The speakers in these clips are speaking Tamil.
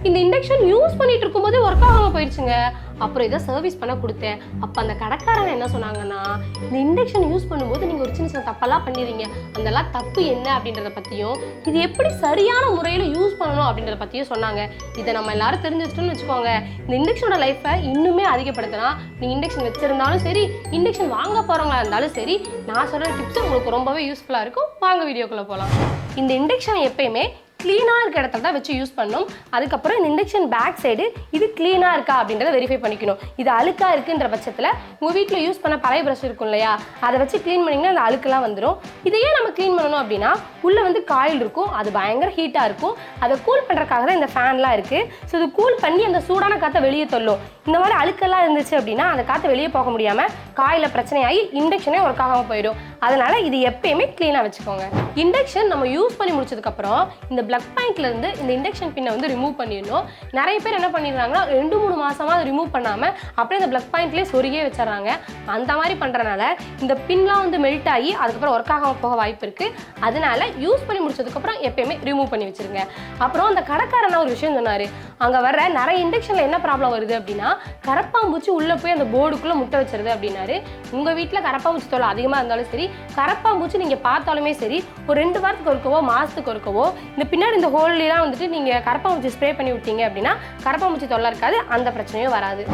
இந்த இண்டக்ஷன் யூஸ் பண்ணிட்டு இருக்கும்போதே ஒர்க் ஆகாம போயிடுச்சுங்க. அப்புறம் இதை சர்வீஸ் பண்ண கொடுத்தேன். அப்போ அந்த கடைக்காரங்க என்ன சொன்னாங்கன்னா, இந்த இண்டக்ஷன் யூஸ் பண்ணும்போது நீங்கள் ஒரு சின்ன சின்ன தப்பெல்லாம் பண்ணிடுறீங்க, அதெல்லாம் தப்பு என்ன அப்படின்றத பற்றியும் இது எப்படி சரியான முறையில் யூஸ் பண்ணணும் அப்படின்றத பற்றியும் சொன்னாங்க. இதை நம்ம எல்லாரும் தெரிஞ்சு வச்சிட்டோம்னு வச்சுக்கோங்க, இந்த இண்டக்ஷனோட லைஃப்பை இன்னுமே அதிகப்படுத்தினா நீங்கள் இண்டக்ஷன் வச்சுருந்தாலும் சரி, இண்டக்ஷன் வாங்க போகிறவங்களா இருந்தாலும் சரி, நான் சொல்கிற டிப்ஸ் உங்களுக்கு ரொம்பவே யூஸ்ஃபுல்லாக இருக்கும். வாங்க வீடியோக்குள்ளே போகலாம். இந்த இண்டக்ஷன் எப்பயுமே க்ளீனாக இருக்க இடத்துல தான் வச்சு யூஸ் பண்ணணும். அதுக்கப்புறம் இந்த இண்டக்ஷன் பேக் சைடு இது க்ளீனாக இருக்கா அப்படின்றத வெரிஃபை பண்ணிக்கணும். இது அழுக்காக இருக்குன்ற பட்சத்தில் உங்கள் வீட்டில் யூஸ் பண்ண பழைய ப்ரஷ் இருக்கும் இல்லையா, அதை வச்சு க்ளீன் பண்ணிங்கன்னா அந்த அழுக்கெல்லாம் வந்துடும். இதையே நம்ம க்ளீன் பண்ணணும் அப்படின்னா உள்ளே வந்து காயில் இருக்கும், அது பயங்கர ஹீட்டாக இருக்கும். அதை கூல் பண்ணுறதுக்காக தான் இந்த ஃபேன்லாம் இருக்குது. ஸோ இது கூல் பண்ணி அந்த சூடான காற்றை வெளியே தள்ளும். இந்த மாதிரி அழுக்கெல்லாம் இருந்துச்சு அப்படின்னா அந்த காற்றை வெளியே போக முடியாமல் காயில் பிரச்சனையாகி இண்டக்ஷனே ஒர்க் ஆகாமல் போயிடும். அதனால் இது எப்பயுமே க்ளீனாக வச்சுக்கோங்க. இண்டக்ஷன் நம்ம யூஸ் பண்ணி முடிச்சதுக்கப்புறம் இந்த ப்ளக் பாயிண்ட்லேருந்து இந்த இண்டக்ஷன் பின்னை வந்து ரிமூவ் பண்ணிடணும். நிறைய பேர் என்ன பண்ணிடுறாங்கன்னா 2-3 மாதமாக அதை ரிமூவ் பண்ணாமல் அப்படியே இந்த ப்ளக் பாயிண்ட்லேயே சொருகே வச்சிடறாங்க. அந்த மாதிரி பண்ணுறதுனால இந்த பின்லாம் வந்து மெல்ட் ஆகி அதுக்கப்புறம் ஒர்க் ஆகாமல் போக வாய்ப்பு இருக்குது. அதனால யூஸ் பண்ணி முடிச்சதுக்கப்புறம் எப்பயுமே ரிமூவ் பண்ணி வச்சுருங்க. அப்புறம் அந்த கடைக்காரனா ஒரு விஷயம் சொன்னார், அங்கே வர்ற நிறைய இண்டக்ஷனில் என்ன ப்ராப்ளம் வருது அப்படின்னா கரப்பாம்பூச்சி உள்ளே போய் அந்த போர்டுக்குள்ளே முட்டை வச்சிருது அப்படின்னாரு. உங்கள் வீட்டில் கரப்பாம்பூச்சி தொல்லை அதிகமாக இருந்தாலும் சரி, கரப்பாம்பூச்சி நீங்கள் பார்த்தாலுமே சரி, ஒரு 2 வாரத்துக்கு ஒருக்கவோ மாதத்துக்கு ஒருக்கவோ இந்த பின்னாடி இந்த ஹோல்லாம் வந்துட்டு நீங்கள் கரப்பாம்பூச்சி ஸ்ப்ரே பண்ணி விட்டீங்க அப்படின்னா கரப்பாம்பூச்சி தொல்லை இருக்காது, அந்த பிரச்சனையும் வராது.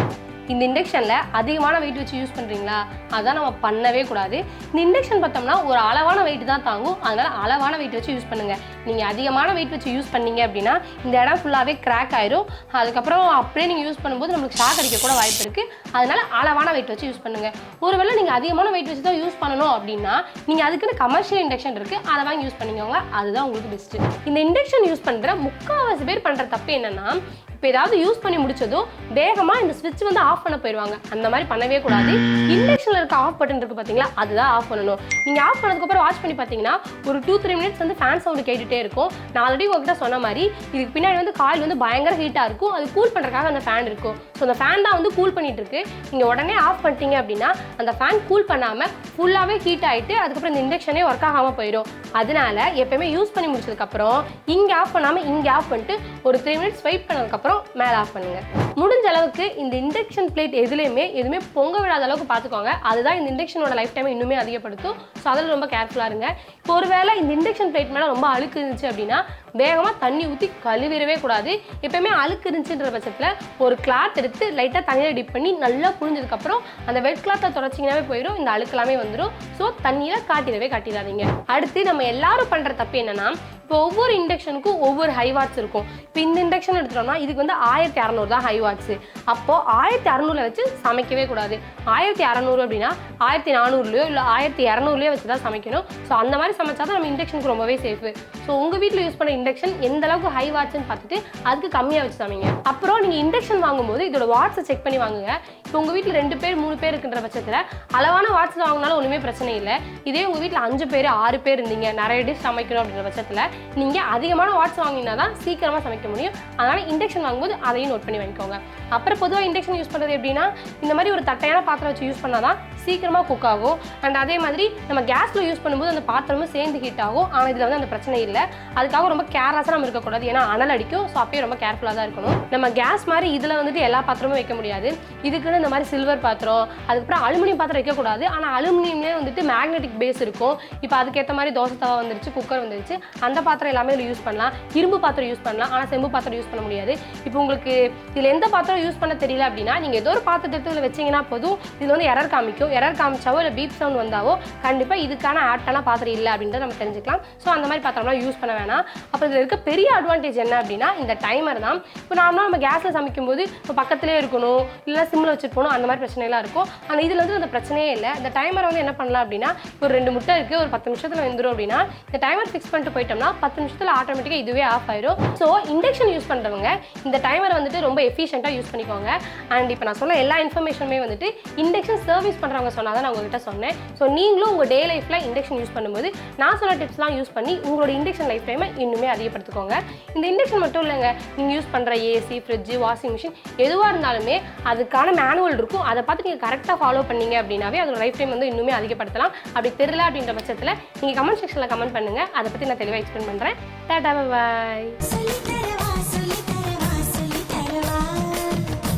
இந்த இண்டக்ஷனில் அதிகமான வெயிட் வச்சு யூஸ் பண்ணுறீங்களா, அதான் நம்ம பண்ணவே கூடாது. இந்த இண்டக்ஷன் பார்த்தோம்னா ஒரு அளவான வெயிட் தான் தாங்கும். அதனால் அளவான வெயிட் வச்சு யூஸ் பண்ணுங்கள். நீங்கள் அதிகமான வெயிட் வச்சு யூஸ் பண்ணீங்க அப்படின்னா இந்த இடம் ஃபுல்லாகவே கிராக் ஆயிரும். அதுக்கப்புறம் அப்படியே நீங்கள் யூஸ் பண்ணும்போது நம்மளுக்கு ஷாக் அடிக்க கூட வாய்ப்பு இருக்குது. அதனால் அளவான வெயிட் வச்சு யூஸ் பண்ணுங்கள். ஒருவேளை நீங்கள் அதிகமான வெயிட் வச்சு தான் யூஸ் பண்ணணும் அப்படின்னா நீங்கள் அதுக்குன்னு கமர்ஷியல் இண்டக்ஷன் இருக்குது, அதை வாங்கி யூஸ் பண்ணிக்கோங்க. அதுதான் உங்களுக்கு பெஸ்ட்டு. இந்த இண்டக்ஷன் யூஸ் பண்ணுற முக்கால்வாசி பேர் பண்ணுற தப்பு என்னென்னா, இப்போ ஏதாவது யூஸ் பண்ணி முடிச்சதும் வேகமாக இந்த ஸ்விட்ச் வந்து ஆஃப் பண்ண போயிடுவாங்க. அந்த மாதிரி பண்ணவே கூடாது. இண்டக்ஷனில் இருக்க ஆஃப் பட்டன் இருக்குது பார்த்தீங்களா, அதுதான் ஆஃப் பண்ணணும். நீங்கள் ஆஃப் பண்ணதுக்கப்புறம் வாட்ச் பண்ணி பார்த்தீங்கன்னா ஒரு 2-3 மினிட்ஸ் வந்து ஃபேன் சவுண்டு கேட்டுகிட்டே இருக்கும். நான் ஆல்ரெடி உங்ககிட்ட சொன்ன மாதிரி இதுக்கு பின்னாடி வந்து காயில் வந்து பயங்கர ஹீட்டாக இருக்கும். அது கூல் பண்ணுறதுக்காக அந்த ஃபேன் இருக்கும். ஸோ அந்த ஃபேன் தான் வந்து கூல் பண்ணிட்டு இருக்கு. நீங்கள் உடனே ஆஃப் பண்ணிட்டீங்க அப்படின்னா அந்த ஃபேன் கூல் பண்ணாமல் ஃபுல்லாகவே ஹீட் ஆகிட்டு அதுக்கப்புறம் இந்த இண்டக்ஷனே ஒர்க் ஆகாமல் போயிடும். அதனால எப்பயுமே யூஸ் பண்ணி முடிச்சதுக்கப்புறம் இங்கே ஆஃப் பண்ணாமல் இங்கே ஆஃப் பண்ணிட்டு ஒரு 3 மினிட்ஸ் வெயிட் பண்ணதுக்கப்புறம் மேலே ஆஃப் பண்ணுங்க. முடிஞ்ச அளவுக்கு இந்த இண்டக்ஷன் பிளேட் எதுவுமே பொங்க விடாத அளவுக்கு பார்த்துக்கோங்க. அதுதான் இந்த இண்டக்ஷனோட லைஃப் டைம் இன்னுமே அதிகப்படுத்தும். ஸோ அதில் ரொம்ப கேர்ஃபுல்லாக இருங்க. இப்போ ஒருவேளை இந்த இண்டக்ஷன் பிளேட் மேலே ரொம்ப அழுக்கு இருந்துச்சு அப்படின்னா வேகமாக தண்ணி ஊற்றி கழுவிடவே கூடாது. எப்பயுமே அழுக்கு இருந்துச்சுன்ற பட்சத்தில் ஒரு கிளாத் எடுத்து லைட்டாக தண்ணியில் டிப் பண்ணி நல்லா புழிஞ்சதுக்கப்புறம் அந்த வெட் கிளாத்தை தொடச்சிங்கனாவே போயிடும், இந்த அழுக்கெல்லாமே வந்துடும். ஸோ தண்ணியில் காட்டிடாதீங்க. அடுத்து நம்ம எல்லாரும் பண்ணுற தப்பு என்னன்னா, இப்போ ஒவ்வொரு இண்டக்ஷனுக்கும் ஒவ்வொரு ஹை வாட்ஸ் இருக்கும். இப்போ இந்த இண்டக்ஷன் எடுத்துட்டோம்னா இதுக்கு வந்து 1600 தான் ஹை வாட்ஸ். அப்போது 1600 வச்சு சமைக்கவே கூடாது. 1600 அப்படின்னா 1400லையோ இல்லை 1200லையோ வச்சு தான் சமைக்கணும். ஸோ அந்த மாதிரி சமைச்சா தான் நம்ம இண்டக்ஷனுக்கு ரொம்பவே சேஃபு. ஸோ உங்கள் வீட்டில் யூஸ் பண்ண இண்டக்ஷன் எந்த அளவுக்கு ஹை வாட்ஸ்ன்னு பார்த்துட்டு அதுக்கு கம்மியாக வச்சு சமைங்க. அப்புறம் நீங்கள் இண்டக்ஷன் வாங்கும்போது இதோட வாட்ஸை செக் பண்ணி வாங்குங்க. இப்போ உங்கள் வீட்டில் 2 பேர் 3 பேர் இருக்கின்ற பட்சத்தில் அளவான வாட்ஸில் வாங்கினாலும் ஒன்றுமே பிரச்சனை இல்லை. இதே உங்கள் வீட்டில் 5 பேர் 6 பேர் இருந்தீங்க, நிறைய டிஷ் சமைக்கணும் அப்படின்ற பட்சத்தில் நீங்கள் அதிகமான வாட்ஸ் வாங்கினா தான் சீக்கிரமாக சமைக்க முடியும். அதனால் இண்டக்ஷன் வாங்கும்போது அதையும் நோட் பண்ணி வாங்கிக்கோங்க. அப்புறம் பொதுவாக இண்டக்ஷன் யூஸ் பண்ணுறது எப்படின்னா இந்த மாதிரி ஒரு தட்டையான பாத்திரம் வச்சு யூஸ் பண்ணால் தான் சீக்கிரமாக குக் ஆகும். அண்ட் அதே மாதிரி நம்ம கேஸில் யூஸ் பண்ணும்போது அந்த பாத்திரமும் சேர்ந்து ஹீட் ஆகும். ஆனால் இதில் வந்து அந்த பிரச்சனை இல்லை. அதுக்காக ரொம்ப கேர்லெஸ்ஸாக நம்ம இருக்கக்கூடாது, ஏன்னா அனல் அடிக்கும். ஸோ அப்பயே ரொம்ப கேர்ஃபுல்லாக தான் இருக்கணும். நம்ம கேஸ் மாதிரி இதில் வந்துட்டு எல்லா பாத்திரமும் வைக்க முடியாது. இதுக்குன்னு இந்த மாதிரி சில்வர் பாத்திரம், அதுக்கப்புறம் அலுமினியம் பாத்திரம் வைக்கக்கூடாது. ஆனால் அலுமினியம்லேயே வந்துட்டு மேக்னெட்டிக் பேஸ் இருக்கும். இப்போ அதுக்கேற்ற மாதிரி தோசை தவா வந்துருச்சு, குக்கர் வந்துருச்சு. அந்த பாத்திரம் எல்லாமே இதில் யூஸ் பண்ணலாம். இரும்பு பாத்திரம் யூஸ் பண்ணலாம், ஆனால் செம்பு பாத்திரம் யூஸ் பண்ண முடியாது. இப்போ உங்களுக்கு இதில் எந்த பாத்திரம் யூஸ் பண்ண தெரியல அப்படின்னா நீங்கள் ஏதோ ஒரு பாத்திரத்தில் வச்சிங்கன்னா போதும், இதில் வந்து எரர் காமிக்கும். எரர் காமிச்சாவோ இல்லை பீப் சவுண்ட் வந்தாவோ கண்டிப்பாக இதுக்கான ஆப்டான பாத்திரம் இல்லை அப்படின்றத நம்ம தெரிஞ்சுக்கலாம். ஸோ அந்த மாதிரி பாத்திரம்லாம் யூஸ் பண்ண வேணாம். அப்போ இதில் இருக்க பெரிய அட்வான்டேஜ் என்ன அப்படின்னா இந்த டைமர் தான். இப்போ நார்மலாக நம்ம கேஸில் சமைக்கும்போது இப்போ பக்கத்துலேயே இருக்கணும், இல்லை சிம்மில் வச்சுட்டு போகணும், அந்த மாதிரி பிரச்சனைலாம் இருக்கும். ஆனால் இதில் வந்து அந்த பிரச்சனையே இல்லை. இந்த டைமரை வந்து என்ன பண்ணலாம் அப்படின்னா, ஒரு 2 முட்டை இருக்குது, ஒரு 10 நிமிஷத்தில் வெந்துடும் அப்படின்னா இந்த டைமர் ஃபிக்ஸ் பண்ணிட்டு போயிட்டோம்னா 10 நிமிஷத்தில் ஆட்டோமேட்டிக்காக இதுவே ஆஃப் ஆயிடும். ஸோ இண்டக்ஷன் யூஸ் பண்ணுறவங்க இந்த டைமரை வந்துட்டு ரொம்ப எஃபிஷியண்ட்டாக யூஸ் பண்ணிக்கோங்க. அண்ட் இப்போ நான் சொன்ன எல்லா இன்ஃபர்மேஷனுமே வந்துட்டு இண்டக்ஷன் சர்வீஸ் பண்ணுறவங்க சொன்னால் தான் நான் உங்கள்கிட்ட சொன்னேன். ஸோ நீங்களும் உங்கள் டே லைஃப்பில் இண்டக்ஷன் யூஸ் பண்ணும்போது நான் சொன்ன டிப்ஸ்லாம் யூஸ் பண்ணி உங்களோட இண்டக்ஷன் லைஃப் டைமை இன்னுமே அதிகப்படுத்திக்கோங்க. இந்த இண்டக்ஷன் மட்டும் இல்லைங்க, நீங்கள் யூஸ் பண்ணுற ஏசி, ஃப்ரிட்ஜு, வாஷிங் மிஷின் எதுவாக இருந்தாலுமே அதுக்கான மேனுவல் இருக்கும். அதை பார்த்து நீங்கள் கரெக்டாக ஃபாலோ பண்ணீங்க அப்படின்னாவே அதோட லைஃப் டைம் வந்து இன்னுமே அதிகப்படுத்தலாம். அப்படி தெரியல அப்படின்ற பட்சத்தில் நீங்கள் கமெண்ட் செக்ஷனில் கமெண்ட் பண்ணுங்கள். அதை பற்றி நான் தெளிவாக எக்ஸ்பிளைன் பண்ணுறேன். டாடா, பை.